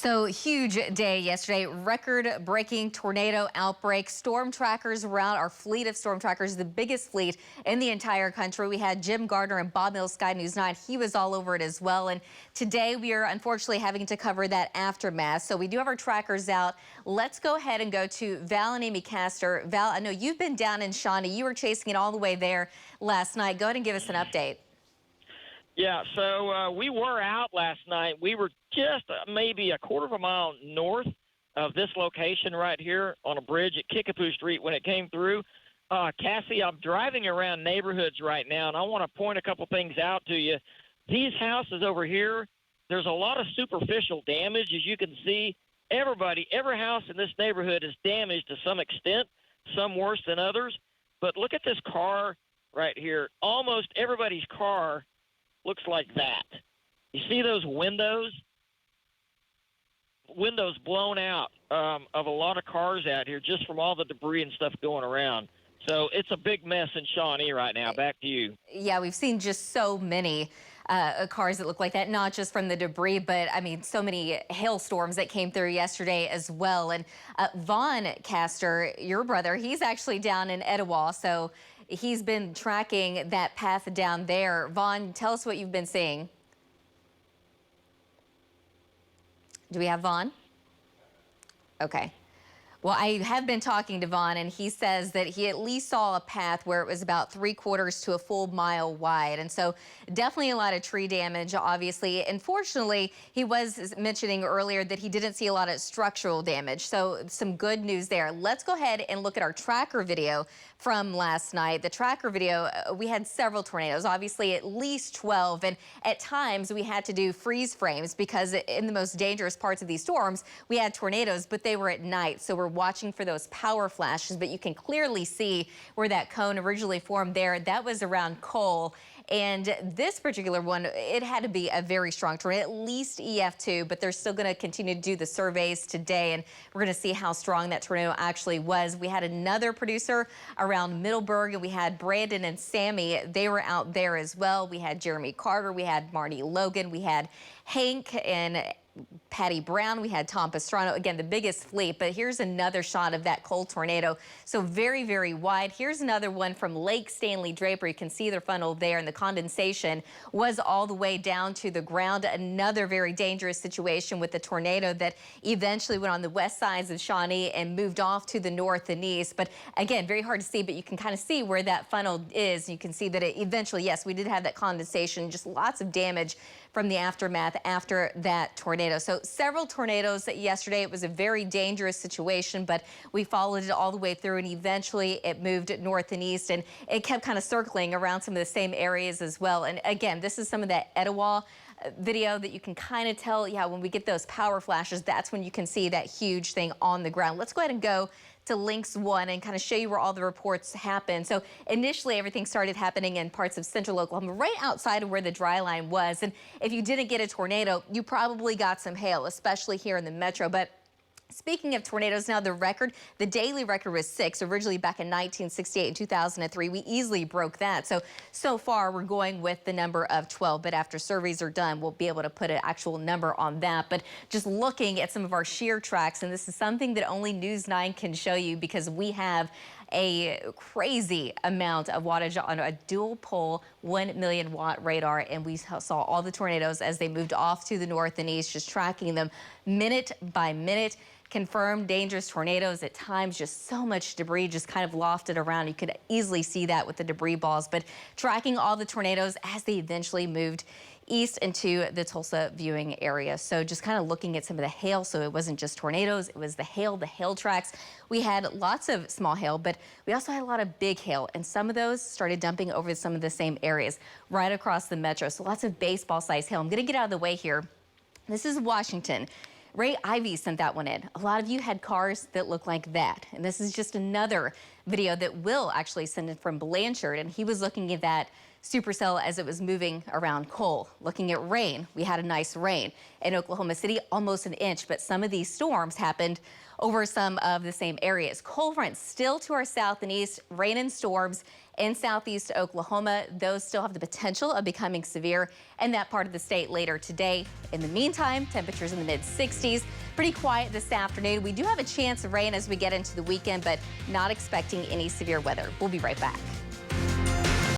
So huge day yesterday, record-breaking tornado outbreak. Storm trackers around our fleet of storm trackers, the biggest fleet in the entire country. We had Jim Gardner and Bob Mills, Sky News 9. He was all over it as well. And today we are unfortunately having to cover that aftermath. So we do have our trackers out. Let's go ahead and go to Val and Amy Castor. Val, I know you've been down in Shawnee. You were chasing it all the way there last night. Go ahead and give us an update. Yeah, so we were out last night. We were just maybe a quarter of a mile north of this location right here on a bridge at Kickapoo Street when it came through. Cassie, I'm driving around neighborhoods right now, and I want to point a couple things out to you. These houses over here, there's a lot of superficial damage. As you can see, every house in this neighborhood is damaged to some extent, some worse than others. But look at this car right here. Almost everybody's car looks like that. You see those windows? Windows blown out of a lot of cars out here just from all the debris and stuff going around. So it's a big mess in Shawnee right now. Back to you. Yeah, we've seen just so many cars that look like that, not just from the debris, but I mean, so many hailstorms that came through yesterday as well. And Vaughn Castor, your brother, he's actually down in Etowah, so he's been tracking that path down there. Vaughn, tell us what you've been seeing. Do we have Vaughn? Okay. Well, I have been talking to Vaughn, and he says that he at least saw a path where it was about 3/4 to a full mile wide. And so definitely a lot of tree damage, obviously. Unfortunately, he was mentioning earlier that he didn't see a lot of structural damage. So some good news there. Let's go ahead and look at our tracker video from last night. The tracker video, we had several tornadoes, obviously at least 12. And at times we had to do freeze frames because in the most dangerous parts of these storms, we had tornadoes, but they were at night. So we're watching for those power flashes, but you can clearly see where that cone originally formed there. That was around Cole. And this particular one, it had to be a very strong tornado, at least EF2, but they're still going to continue to do the surveys today, and we're going to see how strong that tornado actually was. We had another producer around Middleburg, and we had Brandon and Sammy. They were out there as well. We had Jeremy Carter, we had Marty Logan, we had Hank and Patty Brown, we had Tom Pastrano, again, the biggest fleet, but here's another shot of that Cole tornado. So very, very wide. Here's another one from Lake Stanley Draper. You can see the funnel there, and the condensation was all the way down to the ground. Another very dangerous situation with the tornado that eventually went on the west sides of Shawnee and moved off to the north and east. But again, very hard to see, but you can kind of see where that funnel is. You can see that it eventually, yes, we did have that condensation, just lots of damage from the aftermath after that tornado. So several tornadoes yesterday. It was a very dangerous situation, but we followed it all the way through, and eventually it moved north and east, and it kept kind of circling around some of the same areas as well. And again, this is some of that Etowah video that you can kind of tell, yeah, when we get those power flashes, that's when you can see that huge thing on the ground. Let's go ahead and go to Links 1 and kind of show you where all the reports happened. So initially everything started happening in parts of central Oklahoma, right outside of where the dry line was. And if you didn't get a tornado, you probably got some hail, especially here in the metro. But speaking of tornadoes, now the daily record was 6, originally back in 1968 and 2003. We easily broke that. So far we're going with the number of 12, but after surveys are done, we'll be able to put an actual number on that. But just looking at some of our shear tracks, and this is something that only News 9 can show you because we have a crazy amount of wattage on a dual pole 1 million watt radar, and we saw all the tornadoes as they moved off to the north and east, just tracking them minute by minute. Confirmed dangerous tornadoes at times, just so much debris just kind of lofted around. You could easily see that with the debris balls, but tracking all the tornadoes as they eventually moved east into the Tulsa viewing area. So just kind of looking at some of the hail. So it wasn't just tornadoes, it was the hail tracks. We had lots of small hail, but we also had a lot of big hail, and some of those started dumping over some of the same areas right across the metro. So lots of baseball-sized hail. I'm going to get out of the way here. This is Washington. Ray Ivy sent that one in. A lot of you had cars that look like that. And this is just another video that Will actually sent in from Blanchard, and he was looking at that supercell as it was moving around Cole. Looking at rain, we had a nice rain. In Oklahoma City, almost an inch, but some of these storms happened over some of the same areas. Cold front still to our south and east, rain and storms in southeast Oklahoma. Those still have the potential of becoming severe in that part of the state later today. In the meantime, temperatures in the mid-60s. Pretty quiet this afternoon. We do have a chance of rain as we get into the weekend, but not expecting any severe weather. We'll be right back.